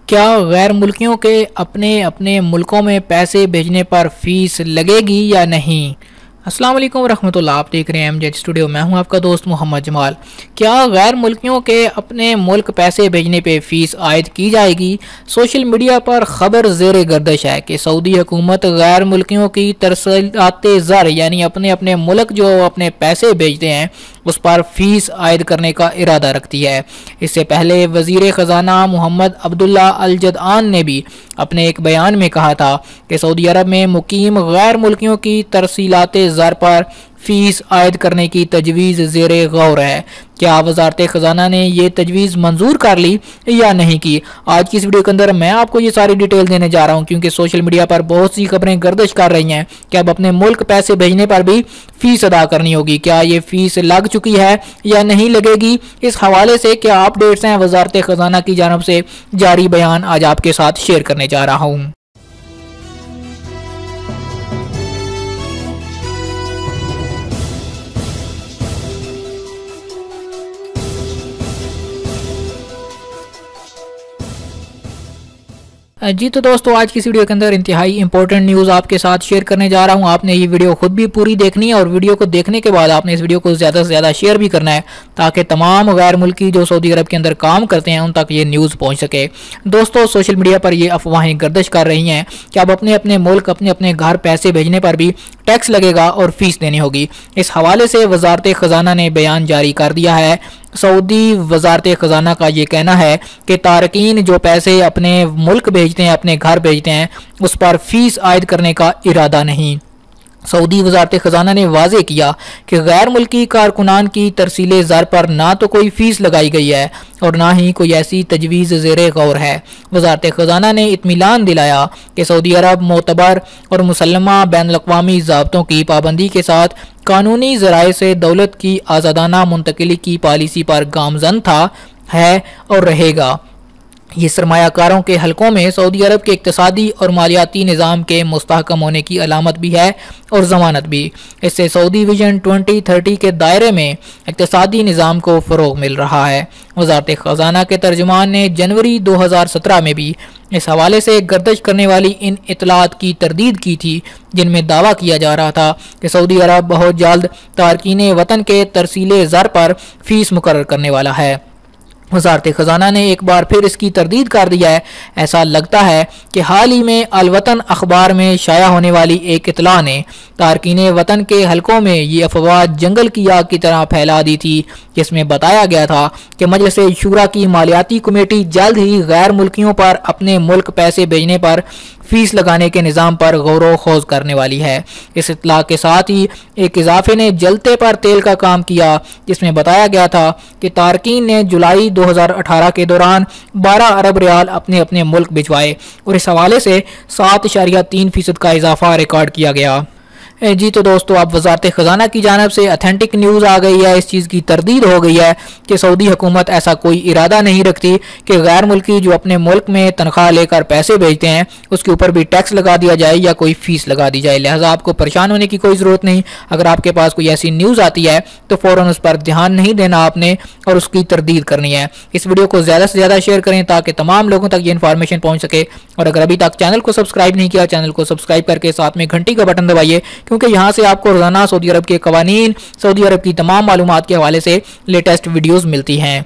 क्या गैर मुल्कियों के अपने अपने मुल्कों में पैसे भेजने पर फीस लगेगी या नहीं। अस्सलाम वालेकुम रहमतुल्लाह। आप देख रहे हैं एमजेड स्टूडियो। मैं हूं आपका दोस्त मोहम्मद जमाल। क्या गैर मुल्कियों के अपने मुल्क पैसे भेजने पे फीस आयद की जाएगी। सोशल मीडिया पर खबर ज़ेर गर्दिश है कि सऊदी हुकूमत गैर मुल्कियों की तरसीलाते ज़र यानी अपने अपने मुल्क जो अपने पैसे भेजते हैं उस पर फीस आयद करने का इरादा रखती है। इससे पहले वजीर ख़जाना मोहम्मद अब्दुल्ला अल जदआन ने भी अपने एक बयान में कहा था कि सऊदी अरब में मुकीम गैर मुल्कियों की तरसीलाते ज़र पर फीस आयद करने की तजवीज़ ज़ेर गौर है। क्या वजारत ख़जाना ने यह तजवीज़ मंजूर कर ली या नहीं की। आज की इस वीडियो के अंदर मैं आपको ये सारी डिटेल देने जा रहा हूँ, क्योंकि सोशल मीडिया पर बहुत सी खबरें गर्दिश कर रही हैं कि अब अपने मुल्क पैसे भेजने पर भी फीस अदा करनी होगी। क्या ये फीस लग चुकी है या नहीं लगेगी, इस हवाले से क्या अपडेट्स हैं वजारत ख़जाना की जानब से जारी बयान आज आपके साथ शेयर करने जा रहा हूँ। जी तो दोस्तों, आज की इस वीडियो के अंदर इंतहाई इंपॉर्टेंट न्यूज़ आपके साथ शेयर करने जा रहा हूं। आपने ये वीडियो खुद भी पूरी देखनी है और वीडियो को देखने के बाद आपने इस वीडियो को ज़्यादा से ज़्यादा शेयर भी करना है, ताकि तमाम गैर मुल्की जो सऊदी अरब के अंदर काम करते हैं उन तक ये न्यूज़ पहुंच सके। दोस्तों, सोशल मीडिया पर ये अफवाहें गर्दिश कर रही हैं कि अब अपने अपने मुल्क अपने अपने घर पैसे भेजने पर भी टैक्स लगेगा और फीस देनी होगी। इस हवाले से वजारत ख़जाना ने बयान जारी कर दिया है। सऊदी वजारत ख़जाना का ये कहना है कि तारकीन जो पैसे अपने मुल्क भेजते हैं, अपने घर भेजते हैं, उस पर फीस आयद करने का इरादा नहीं। सऊदी वजारत ख़जाना ने वाज़ेह किया कि गैर मुल्की कारकुनान की तरसीले ज़र पर ना तो कोई फ़ीस लगाई गई है और ना ही कोई ऐसी तजवीज़ ज़ेर गौर है। वजारत ख़जाना ने इत्मीनान दिलाया कि सऊदी अरब मोतबर और मुसल्लमा बैनुल-अक़वामी ज़ाब्तों की पाबंदी के साथ कानूनी ज़राए से दौलत की आज़ादाना मुंतकिली की पॉलिसी पर गामज़न था, है और रहेगा। ये सरमायाकारों के हलकों में सऊदी अरब के इक़्तिसादी और मालियाती निज़ाम के मुस्तहकम होने की अलामत भी है और ज़मानत भी। इससे सऊदी विजन 2030 के दायरे में इक़्तिसादी निज़ाम को फ़रोग़ मिल रहा है। वज़ारत ख़ज़ाना के तर्जुमान ने जनवरी 2017 में भी इस हवाले से गर्दिश करने वाली इन इतलात की तरदीद की थी, जिनमें दावा किया जा रहा था कि सऊदी अरब बहुत जल्द तारकीन वतन के तरसीले ज़र पर फीस मुकर्रर करने वाला है। वज़ारत ख़ज़ाना ने एक बार फिर इसकी तरदीद कर दिया है। ऐसा लगता है कि हाल ही में अल वतन अखबार में शाया होने वाली एक इतला ने तारकीन वतन के हलकों में ये अफवाह जंगल की आग की तरह फैला दी थी, जिसमें बताया गया था कि मजलिस शूरा की मालियाती कमेटी जल्द ही गैर मुल्कियों पर अपने मुल्क पैसे भेजने पर फीस लगाने के निज़ाम पर गौर खोज करने वाली है। इस इतला के साथ ही एक इजाफे ने जलते पर तेल का काम किया, जिसमें बताया गया था कि तारकीन ने जुलाई 2018 के दौरान 12 अरब रियाल अपने अपने मुल्क भिजवाए और इस हवाले से 7.3% का इजाफा रिकॉर्ड किया गया। जी तो दोस्तों, अब वजारत ख़ज़ाना की जानब से अथेंटिक न्यूज़ आ गई है। इस चीज़ की तरदीद हो गई है कि सऊदी हुकूमत ऐसा कोई इरादा नहीं रखती कि गैर मुल्की जो अपने मुल्क में तनख्वाह लेकर पैसे भेजते हैं उसके ऊपर भी टैक्स लगा दिया जाए या कोई फ़ीस लगा दी जाए। लिहाजा आपको परेशान होने की कोई ज़रूरत नहीं। अगर आपके पास कोई ऐसी न्यूज़ आती है तो फ़ौरन उस पर ध्यान नहीं देना आपने और उसकी तरदीद करनी है। इस वीडियो को ज़्यादा से ज़्यादा शेयर करें ताकि तमाम लोगों तक ये इन्फॉर्मेशन पहुँच सके। और अगर अभी तक चैनल को सब्सक्राइब नहीं किया, चैनल को सब्सक्राइब करके साथ में घंटी का बटन दबाइए, क्योंकि यहाँ से आपको रोजाना सऊदी अरब के कवानीन, सऊदी अरब की तमाम मालूमात के हवाले से लेटेस्ट वीडियोस मिलती हैं।